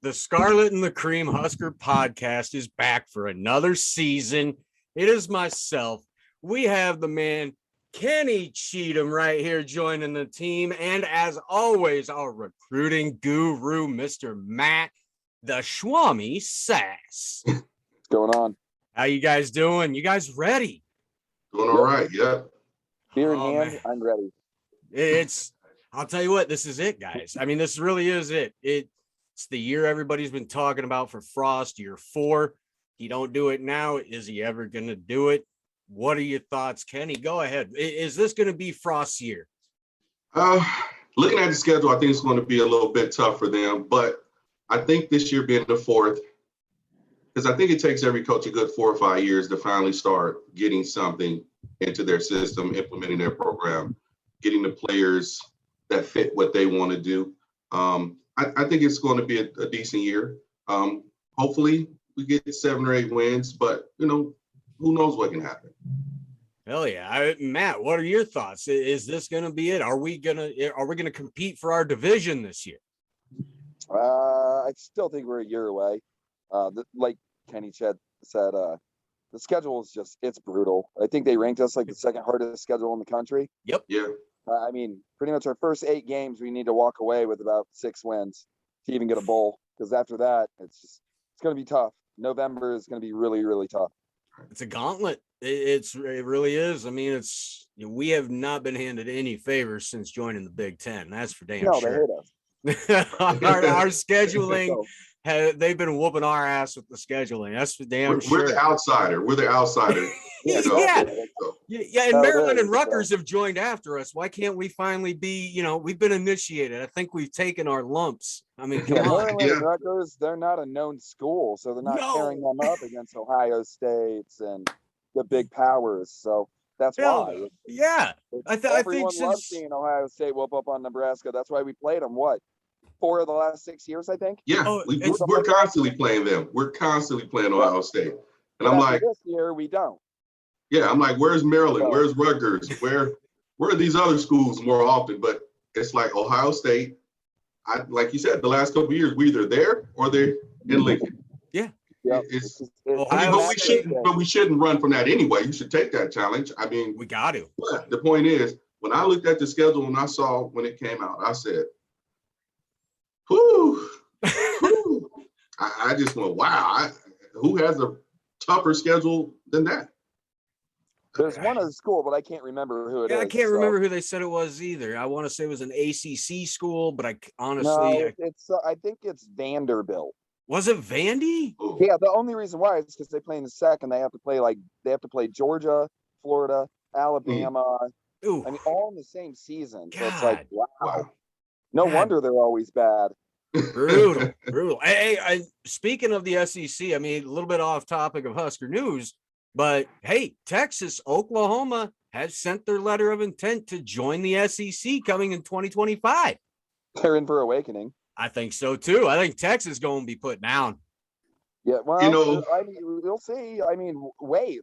The Scarlet and the Cream Husker podcast is back for another season. It is myself. We have the man, Kenny Cheatham, right here joining the team. And as always, our recruiting guru, Mr. Matt, the Schwami Sass. What's going on? How you guys doing? You guys ready? Doing all right, yeah. Beer in hand, man. I'm ready. I'll tell you what, this is it, guys. I mean, this really is it. It's the year everybody's been talking about for Frost, year 4. He don't do it now. Is he ever going to do it? What are your thoughts, Kenny? Go ahead. Is this going to be Frost's year? Looking at the schedule, I think it's going to be a little bit tough for them, but I think this year being the 4th, because I think it takes every coach a good 4 or 5 years to finally start getting something into their system, implementing their program, getting the players that fit what they want to do. I think it's going to be a decent year. Hopefully we get 7 or 8 wins, but who knows what can happen. Hell yeah. Matt, what are your thoughts? Is this going to be it? Are we going to compete for our division this year? I still think we're a year away. Like Kenny said, the schedule is it's brutal. I think they ranked us like the second hardest schedule in the country. Yep. Yeah. I mean, pretty much our first 8 games, we need to walk away with about 6 wins to even get a bowl. Because after that, it's going to be tough. November is going to be really, really tough. It's a gauntlet. It really is. I mean, we have not been handed any favors since joining the Big Ten. That's for damn sure. They hate us. our scheduling, they've been whooping our ass with the scheduling. That's for damn sure. We're the outsider. We're the outsider. Yeah. And Maryland and Rutgers have joined after us. Why can't we finally be? We've been initiated. I think we've taken our lumps. I mean, come on. Maryland and Rutgers, they're not a known school, so they're not carrying them up against Ohio States and the big powers. So that's why. Yeah, I think loves seeing Ohio State whoop up on Nebraska. That's why we played them. What? 4 of the last 6 years, I think. Yeah, we're constantly playing them. We're constantly playing Ohio State, and I'm like, this year we don't. Yeah, I'm like, where's Maryland? Where's Rutgers? Where are these other schools more often? But it's like Ohio State. Like you said, the last couple of years, we're either there or they're in Lincoln. Yeah. Yeah. But we shouldn't run from that anyway. You should take that challenge. I mean, we got to. But the point is, when I looked at the schedule and I saw when it came out, I said, whew. I just went, wow. Who has a tougher schedule than that? There's one other school, but I can't remember who it is. I can't remember who they said it was either. I want to say it was an ACC school, but I think it's Vanderbilt. Was it Vandy? Yeah, the only reason why is because they play in the second. They have to play Georgia, Florida, Alabama. Ooh. I mean, all in the same season. God. So it's like, wow. No wonder they're always bad. Brutal. Hey, speaking of the SEC, I mean, a little bit off topic of Husker news, but hey, Texas, Oklahoma has sent their letter of intent to join the SEC coming in 2025. They're in for awakening. I think so too. I think Texas is going to be put down. Yeah, well, I mean, we'll see. I mean, wait,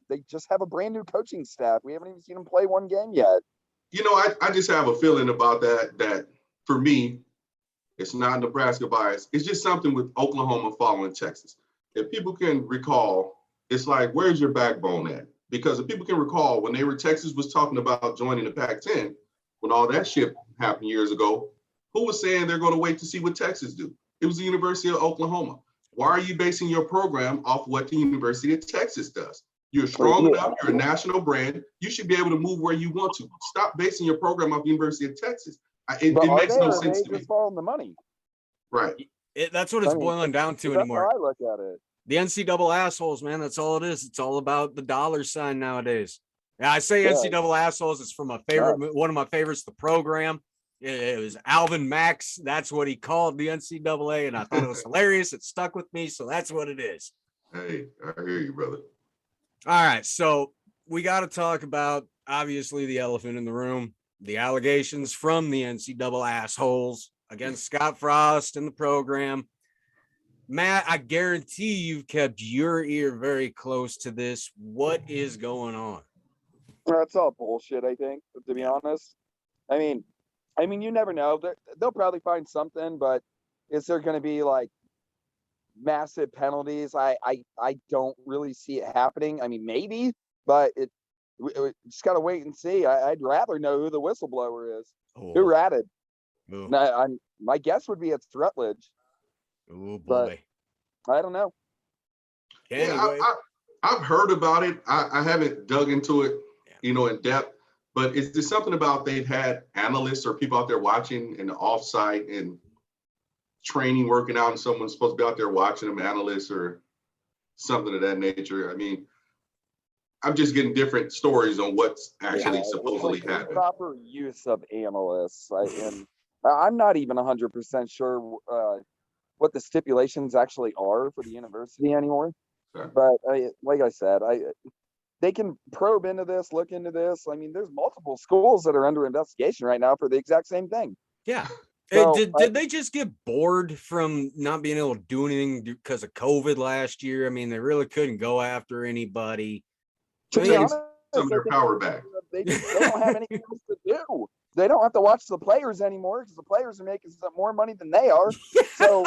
they just have a brand new coaching staff. We haven't even seen them play one game yet. I just have a feeling about that for me, it's not Nebraska bias. It's just something with Oklahoma following Texas. If people can recall, it's like, where's your backbone at? Because if people can recall, when Texas was talking about joining the Pac-10, when all that shit happened years ago, who was saying they're going to wait to see what Texas do? It was the University of Oklahoma. Why are you basing your program off what the University of Texas does? You're strong enough. You're a national brand. You should be able to move where you want to. Stop basing your program off the University of Texas. It makes no sense to me. Just following the money. Right. That's what it's boiling down to anymore. That's how I look at it. The NCAA assholes, man. That's all it is. It's all about the dollar sign nowadays. Yeah, I say NCAA assholes. It's from one of my favorites, the program. It was Alvin Max. That's what he called the NCAA, and I thought it was hilarious. It stuck with me, so that's what it is. Hey, I hear you, brother. All right, so we got to talk about, obviously, the elephant in the room, the allegations from the NCAA assholes against Scott Frost and the program. Matt, I guarantee you've kept your ear very close to this. What is going on? That's all bullshit, I think, to be honest. I mean, you never know. They'll probably find something, but is there going to be like massive penalties. I don't really see it happening. I mean, maybe, but we just got to wait and see. I'd rather know who the whistleblower is. Who ratted? My guess would be it's Rutledge. Oh, but boy. I don't know. Anyway. I've heard about it. I haven't dug into it, in depth. But is there something about they've had analysts or people out there watching in the offsite and training, working out, and someone's supposed to be out there watching them, analysts or something of that nature? I mean, I'm just getting different stories on what's actually supposedly happened. Proper use of analysts. I'm not even 100% sure what the stipulations actually are for the university anymore. Okay. But like I said, they can probe into this, look into this. I mean, there's multiple schools that are under investigation right now for the exact same thing. Yeah. So, did they just get bored from not being able to do anything because of COVID last year? I mean, they really couldn't go after anybody. To be honest, some of their power back. They don't have anything else to do. They don't have to watch the players anymore because the players are making more money than they are. So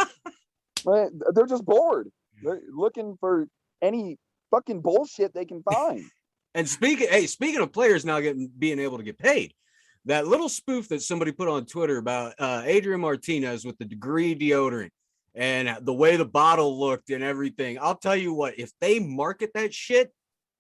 they're just bored. They're looking for any fucking bullshit they can find. And speaking of players now being able to get paid, that little spoof that somebody put on Twitter about Adrian Martinez with the Degree deodorant and the way the bottle looked and everything. I'll tell you what, if they market that shit,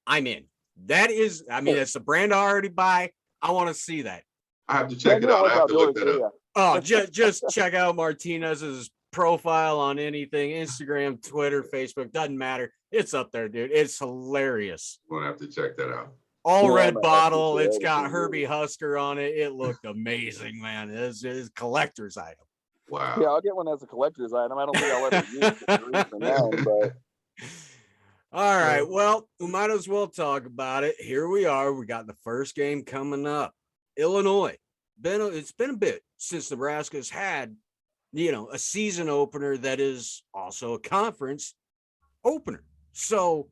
I'm in. It's a brand I already buy. I want to see that. I have to check it out. I have to look that up. Oh, just check out Martinez's profile on anything, Instagram, Twitter, Facebook, doesn't matter. It's up there, dude. It's hilarious. We'll have to check that out. All red bottle. It's got Herbie Husker on it. It looked amazing, man. It's a collector's item. Wow. Yeah, I'll get one as a collector's item. I don't think I'll ever use it for now, but. All right. Well, we might as well talk about it. Here we are. We got the first game coming up. Illinois. It's been a bit since Nebraska's had, a season opener that is also a conference opener. So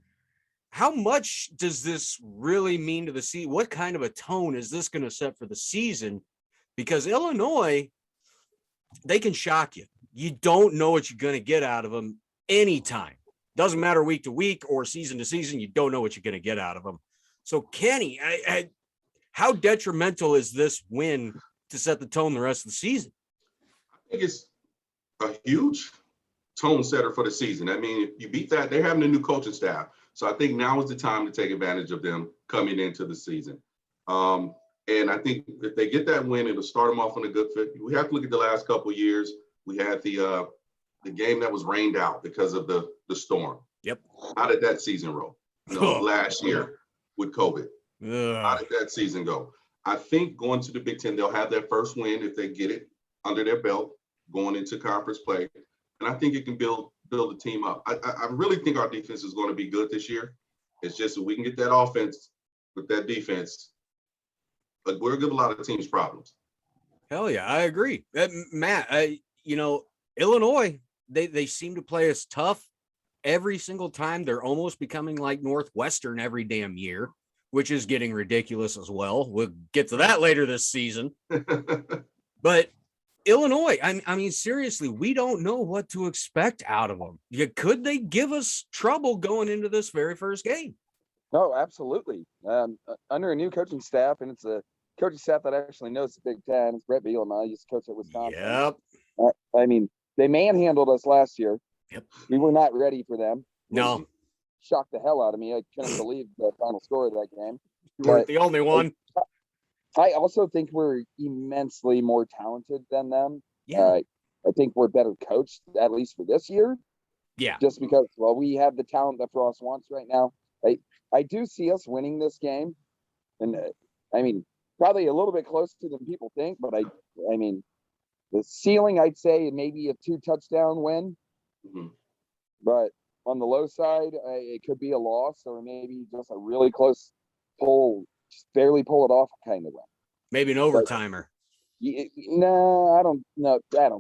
how much does this really mean to the season? What kind of a tone is this going to set for the season? Because Illinois, they can shock you. You don't know what you're going to get out of them anytime. Doesn't matter week to week or season to season. You don't know what you're going to get out of them. So Kenny, how detrimental is this win to set the tone the rest of the season? I think it's a huge tone setter for the season. I mean, if you beat that, they're having a new coaching staff. So I think now is the time to take advantage of them coming into the season. And I think if they get that win, it'll start them off on a good foot. We have to look at the last couple of years. We had the game that was rained out because of the storm. Yep. How did that season roll? Last year with COVID. How did that season go? I think going to the Big Ten, they'll have their first win if they get it under their belt going into conference play. And I think it can build the team up. I really think our defense is going to be good this year. It's just if we can get that offense with that defense, but we're give a lot of teams problems. Hell yeah, I agree. Matt, Illinois, they seem to play us tough every single time. They're almost becoming like Northwestern every damn year, which is getting ridiculous as well. We'll get to that later this season. But Illinois, I mean, seriously, we don't know what to expect out of them. Could they give us trouble going into this very first game? No, absolutely. Under a new coaching staff, and it's a coaching staff that actually knows the Big Ten. It's Brett Bielema. He used to coach at Wisconsin. Yep. I mean, they manhandled us last year. Yep. We were not ready for them. No. Shocked the hell out of me. I couldn't believe the final score of that game. You weren't the only one. I also think we're immensely more talented than them. Yeah. I think we're better coached, at least for this year. Yeah. Just because, we have the talent that Frost wants right now. I do see us winning this game. And I mean, probably a little bit closer than people think, but I mean, the ceiling, I'd say maybe a 2-touchdown win. Mm-hmm. But on the low side, it could be a loss or maybe just a really close pull, just barely pull it off kind of win. Maybe an overtimer. No, I don't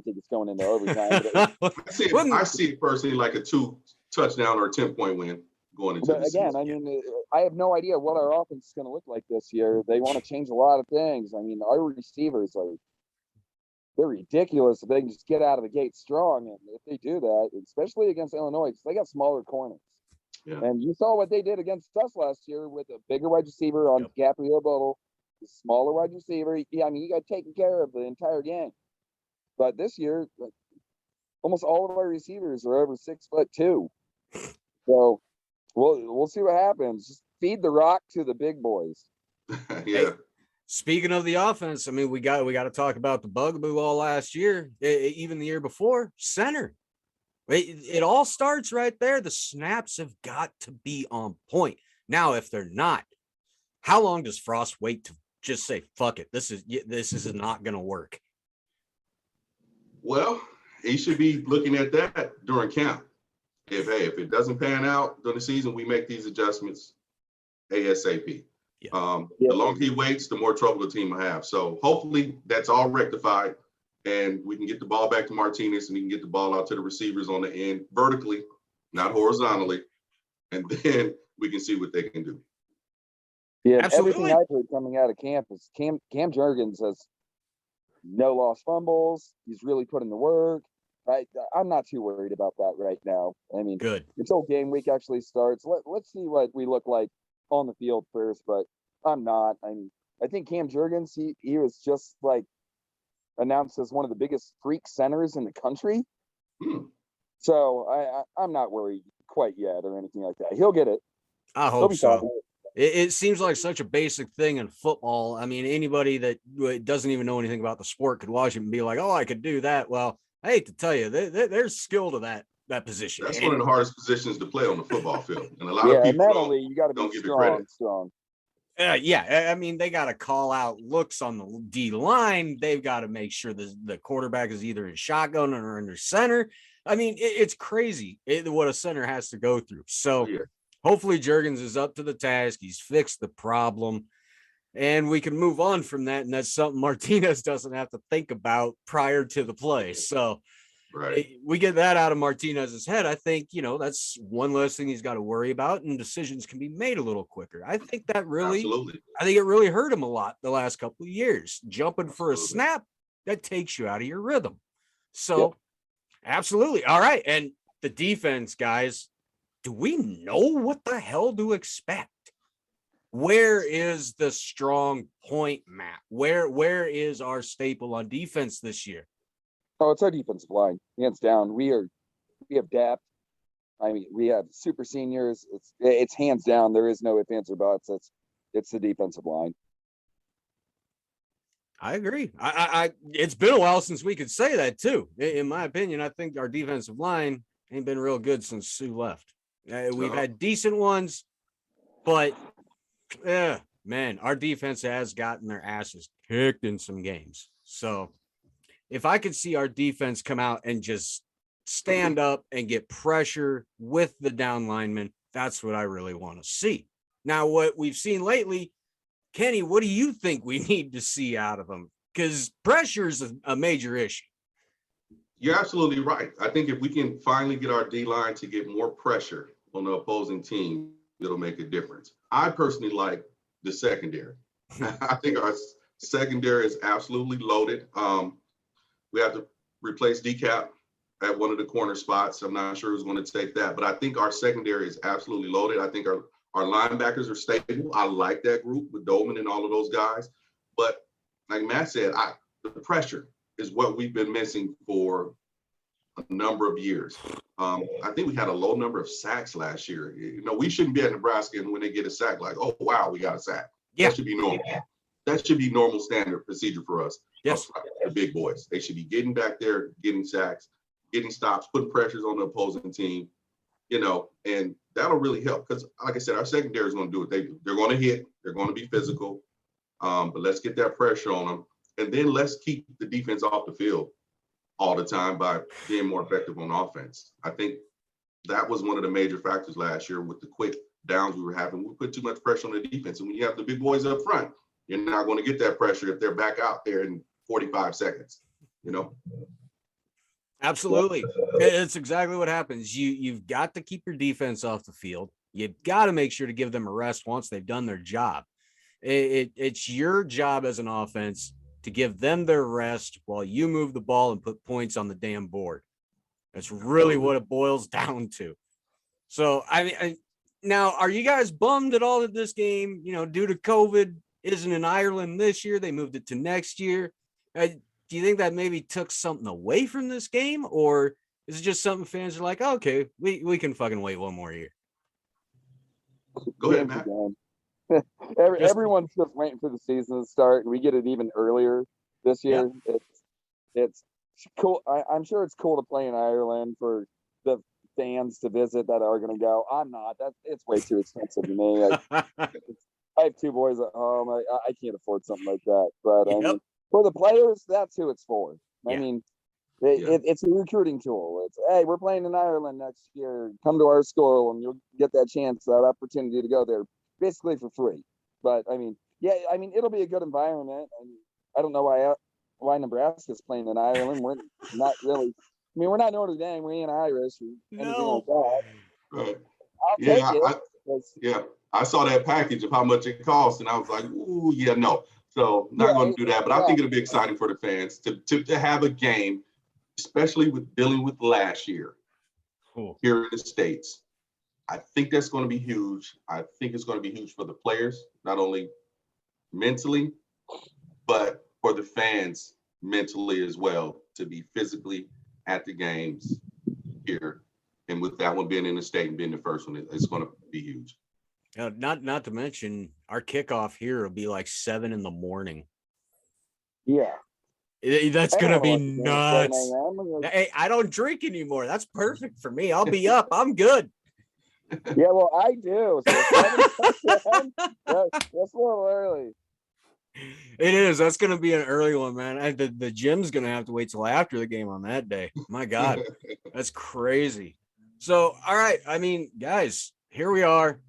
think it's going into overtime. I see it personally like a 2-touchdown or a 10-point win going into the season. Again, I mean, I have no idea what our offense is going to look like this year. They want to change a lot of things. I mean, our receivers are they're ridiculous if they can just get out of the gate strong. And if they do that, especially against Illinois, because they got smaller corners. Yeah. And you saw what they did against us last year with a bigger wide receiver on Gabriel Buttle, the smaller wide receiver. Yeah, I mean, you got taken care of the entire game. But this year, like, almost all of our receivers are over 6'2". So we'll see what happens. Just feed the rock to the big boys. Yeah. Hey, speaking of the offense, I mean, we got to talk about the bugaboo all last year, even the year before. Center. It all starts right there. The snaps have got to be on point. Now, if they're not, how long does Frost wait to just say, fuck it, this is not going to work? Well, he should be looking at that during camp. If it doesn't pan out during the season, we make these adjustments ASAP. Yeah. The longer he waits, the more trouble the team will have. So hopefully that's all rectified, and we can get the ball back to Martinez, and he can get the ball out to the receivers on the end vertically, not horizontally, and then we can see what they can do. Yeah, absolutely. Everything I've heard coming out of camp is Cam Jurgens has no lost fumbles. He's really put in the work. I'm not too worried about that right now. I mean, good until game week actually starts. Let's see what we look like on the field first, but I'm not. I mean, I think Cam Jurgens, he was just like announced as one of the biggest freak centers in the country. So I'm not worried quite yet or anything like that. He'll get it. I hope so. It seems like such a basic thing in football. I mean, anybody that doesn't even know anything about the sport could watch it and be like, oh, I could do that. Well, I hate to tell you, there's skill to that position. That's one of the hardest positions to play on the football field. And a lot of people you got to be strong. I mean, they got to call out looks on the D line. They've got to make sure the quarterback is either in shotgun or under center. I mean, it's crazy what a center has to go through. So hopefully Jurgens is up to the task. He's fixed the problem, and we can move on from that. And that's something Martinez doesn't have to think about prior to the play. So we get that out of Martinez's head. I think, that's one less thing he's got to worry about, and decisions can be made a little quicker. I think that I think it really hurt him a lot the last couple of years. Jumping for a snap, that takes you out of your rhythm. So absolutely. All right. And the defense, guys, do we know what the hell to expect? Where is the strong point map? Where is our staple on defense this year? Oh, it's our defensive line, hands down. We have depth. I mean, we have super seniors. It's hands down. There is no ifs, ands, or buts. It's the defensive line. I agree. I it's been a while since we could say that too. In my opinion, I think our defensive line ain't been real good since Sue left. We've had decent ones, but man, our defense has gotten their asses kicked in some games. So if I could see our defense come out and just stand up and get pressure with the down linemen, that's what I really want to see. Now, what we've seen lately, Kenny, what do you think we need to see out of them? Because pressure is a major issue. You're absolutely right. I think if we can finally get our D-line to get more pressure on the opposing team, it'll make a difference. I personally like the secondary. I think our secondary is absolutely loaded. We have to replace DCAP at one of the corner spots. I'm not sure who's going to take that, but I think our secondary is absolutely loaded. I think our linebackers are stable. I like that group with Dolman and all of those guys. But like Matt said, the pressure is what we've been missing for a number of years. I think we had a low number of sacks last year. We shouldn't be at Nebraska, and when they get a sack, like, oh, wow, we got a sack. Yeah. That should be normal. Yeah. That should be normal standard procedure for us. Yes. The big boys. They should be getting back there, getting sacks, getting stops, putting pressures on the opposing team, and that'll really help. Because, like I said, our secondary is going to do what they do. They're going to hit. They're going to be physical. But let's get that pressure on them. And then let's keep the defense off the field all the time by being more effective on offense. I think that was one of the major factors last year with the quick downs we were having. We put too much pressure on the defense. And when you have the big boys up front, you're not going to get that pressure if they're back out there in 45 seconds, Absolutely. It's exactly what happens. You've got to keep your defense off the field. You've got to make sure to give them a rest once they've done their job. It's your job as an offense to give them their rest while you move the ball and put points on the damn board. That's really what it boils down to. So, now, are you guys bummed at all that this game, due to COVID, isn't in Ireland this year? They moved it to next year. Do you think that maybe took something away from this game, or is it just something fans are like, oh, okay, we can fucking wait one more year? Go ahead, Matt. Everyone's just waiting for the season to start, and we get it even earlier this year. Yep. It's cool. I'm sure it's cool to play in Ireland for the fans to visit that are going to go. I'm not. It's way too expensive to me. I have 2 boys at home. I can't afford something like that. But I mean, for the players, that's who it's for. I mean, it's a recruiting tool. It's, hey, we're playing in Ireland next year. Come to our school, and you'll get that chance, that opportunity to go there, basically for free. But I mean, it'll be a good environment. I don't know why Nebraska's playing in Ireland. We're not really. I mean, we're not Notre Dame. We ain't Irish or anything like that. Right. I'll take it. I saw that package of how much it costs, and I was like, ooh, yeah, no. So not going to do that. But I think it'll be exciting for the fans to have a game, especially with dealing with last year here in the States. I think that's going to be huge. I think it's going to be huge for the players, not only mentally, but for the fans mentally as well, to be physically at the games here. And with that one being in the state and being the first one, it's going to be huge. Not to mention our kickoff here will be like 7 a.m. Yeah. That's going to be nuts. Hey, I don't drink anymore. That's perfect for me. I'll be up. I'm good. Yeah, well, I do. So 7 that's a little early. It is. That's going to be an early one, man. The gym's going to have to wait till after the game on that day. My God, that's crazy. So, all right. I mean, guys, here we are.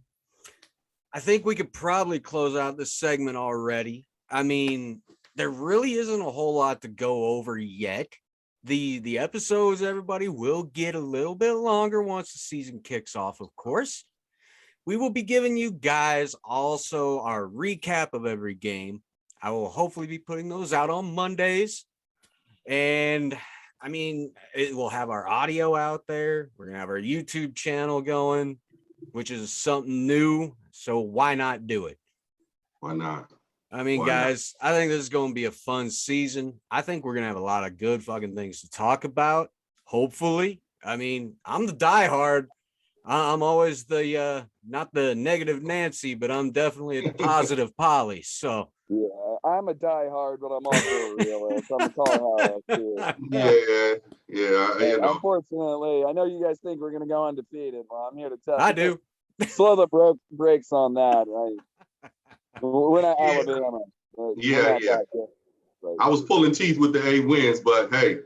I think we could probably close out this segment already. I mean, there really isn't a whole lot to go over yet. The episodes, everybody, will get a little bit longer once the season kicks off, of course. We will be giving you guys also our recap of every game. I will hopefully be putting those out on Mondays. And I mean, it will have our audio out there. We're going to have our YouTube channel going, which is something new. So why not do it? Why not? I mean, guys, I think this is going to be a fun season. I think we're going to have a lot of good fucking things to talk about. Hopefully. I mean, I'm the diehard. I'm always the, not the negative Nancy, but I'm definitely a positive Polly. So. Yeah, I'm a diehard, but I'm also a realist. I'm a tall house too. Yeah. Unfortunately, I know you guys think we're going to go undefeated. Well, I'm here to tell you. I do. Slow the brakes on that, right? We're not Alabama. Yeah. I was pulling teeth with the 8 wins, but hey,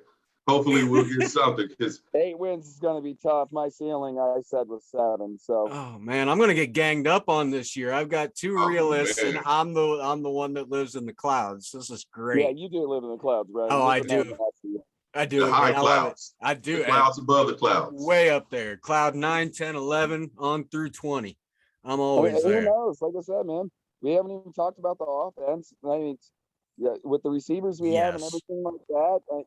hopefully we'll get something. Because 8 wins is going to be tough. My ceiling, I said, was 7. So. Oh man, I'm going to get ganged up on this year. I've got 2 realists, and I'm the one that lives in the clouds. This is great. Yeah, you do live in the clouds, right? Oh, I do. I do. The high clouds. I do. The clouds above the clouds. Way up there. Cloud 9, 10, 11, on through 20. I'm always there. Who knows? Like I said, man, we haven't even talked about the offense. I mean, with the receivers we have and everything like that,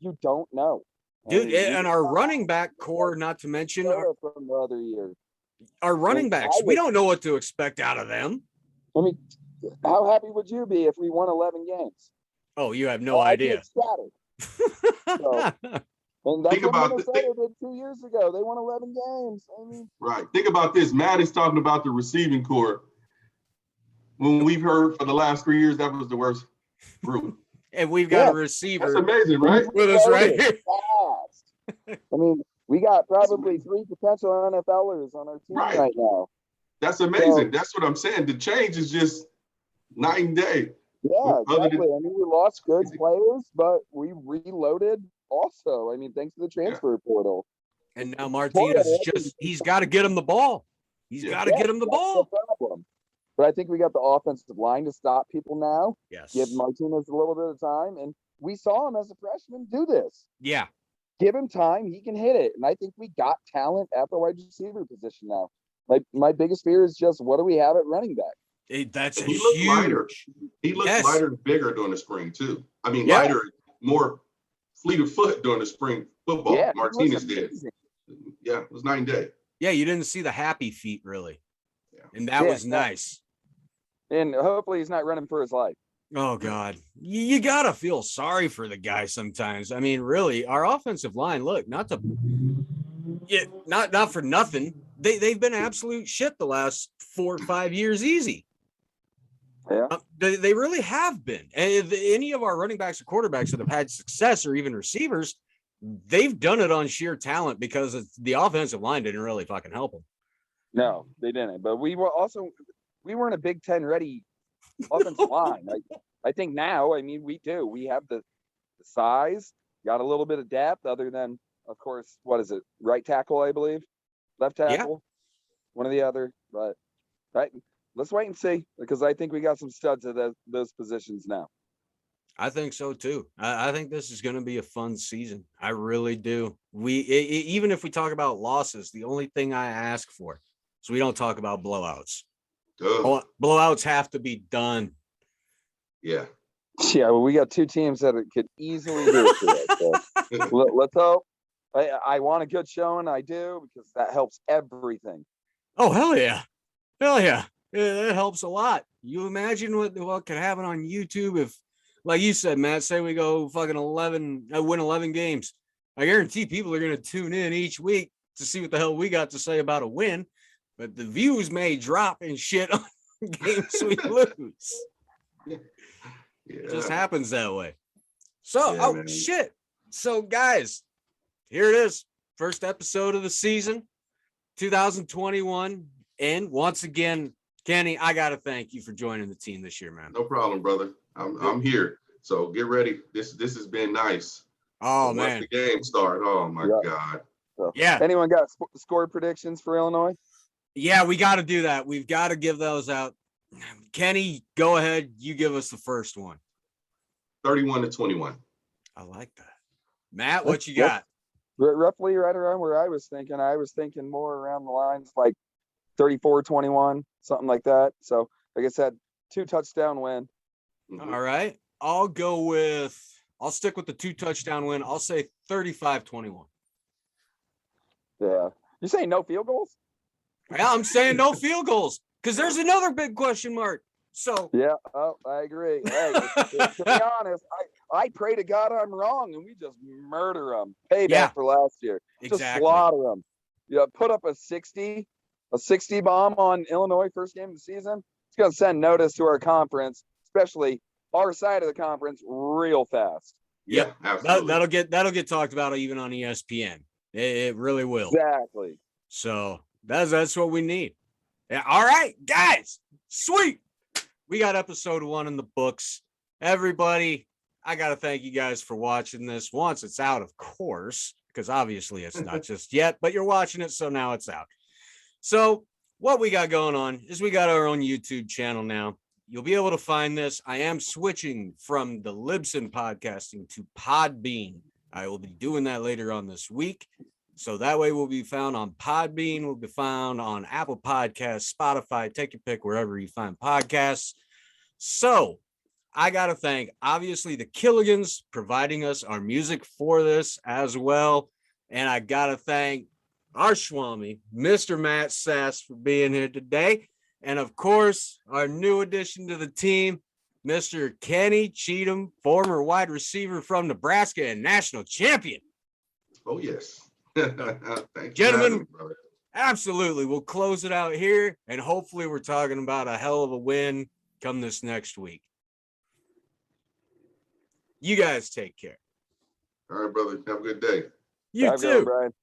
you don't know. Dude, and our running back core, not to mention from the other year. Our running backs, we don't know what to expect out of them. I mean, how happy would you be if we won 11 games? Oh, you have no idea. And that's what Minnesota did 2 years ago. They won 11 games. I mean, right. Think about this. Matt is talking about the receiving core. When we've heard for the last 3 years, that was the worst group. And we've got a receiver. That's amazing, right? With us right here. I mean, we got probably 3 potential NFLers on our team right now. That's amazing. That's what I'm saying. The change is just night and day. Yeah, exactly. I mean, we lost good players, but we reloaded also. I mean, thanks to the transfer portal. And now Martinez is he's got to get him the ball. He's got to get him the ball. But I think we got the offensive line to stop people now. Yes. Give Martinez a little bit of time. And we saw him as a freshman do this. Yeah. Give him time. He can hit it. And I think we got talent at the wide receiver position now. My biggest fear is just what do we have at running back? That's he looked lighter. huge. He looks lighter and bigger during the spring too. I mean, Yeah. lighter, more fleet of foot during the spring football. Yeah, Martinez did. Yeah, it was night and day. Yeah, you didn't see the happy feet really. Yeah. And that was nice. And hopefully he's not running for his life. Oh God, you gotta feel sorry for the guy sometimes. I mean, really, our offensive line. Look, not for nothing. They've been absolute shit the last 4 or 5 years, easy. Yeah, they really have been. And if any of our running backs or quarterbacks that have had success, or even receivers, they've done it on sheer talent because the offensive line didn't really fucking help them. no, they didn't. But we weren't a Big Ten ready offensive line. I think now, I mean, we do. We have the size, got a little bit of depth, other than, of course, what is it? Right tackle, I believe. Left tackle, one or the other. But let's wait and see, because I think we got some studs at those positions now. I think so too. I think this is going to be a fun season. I really do. Even if we talk about losses, the only thing I ask for is we don't talk about blowouts. Blowouts have to be done. Yeah. Yeah, well, we got two teams that could easily do it today. So let's hope. I want a good showing. I do, because that helps everything. Oh, hell yeah. Hell yeah. It helps a lot. You imagine what could happen on YouTube if, like you said, Matt, say we go fucking win 11 games. I guarantee people are going to tune in each week to see what the hell we got to say about a win, but the views may drop and shit on games we lose. Yeah. It just happens that way. So, shit. So, guys, here it is. First episode of the season, 2021. And once again, Kenny, I got to thank you for joining the team this year, man. No problem, brother. I'm here. So get ready. This has been nice. Oh, man. Once the game start, oh, my God. So, yeah. Anyone got score predictions for Illinois? Yeah, we got to do that. We've got to give those out. Kenny, go ahead. You give us the first one. 31-21. I like that. Matt, what you got? Roughly right around where I was thinking. I was thinking more around the lines like 34-21, something like that. So, like I said, 2 touchdown win. Mm-hmm. All right. I'll stick with the 2 touchdown win. I'll say 35-21. Yeah. You saying no field goals? Yeah, I'm saying no field goals, because there's another big question mark. So yeah, I agree. Hey, to be honest, I pray to God I'm wrong, and we just murder them. Payback for last year. Exactly. Just slaughter them. Yeah, put up a 60 bomb on Illinois first game of the season. It's gonna send notice to our conference, especially our side of the conference, real fast. Yep, absolutely. That'll get talked about even on ESPN. It really will. Exactly. So that's what we need. Yeah. All right, guys. Sweet. We got episode 1 in the books. Everybody, I got to thank you guys for watching this once it's out, of course, because obviously it's not just yet, but you're watching it, so now it's out. So what we got going on is we got our own YouTube channel now. You'll be able to find this. I am switching from the Libsyn podcasting to Podbean. I will be doing that later on this week. So that way we'll be found on Podbean. We'll be found on Apple Podcasts, Spotify, take your pick wherever you find podcasts. So I got to thank, obviously, the Killigans providing us our music for this as well. And I got to thank our Swami, Mr. Matt Sass, for being here today. And, of course, our new addition to the team, Mr. Kenny Cheatham, former wide receiver from Nebraska and national champion. Oh, yes. Thank you, gentlemen. Absolutely. We'll close it out here, and hopefully we're talking about a hell of a win come this next week. You guys take care. All right, brother. Have a good day. You too. Brian.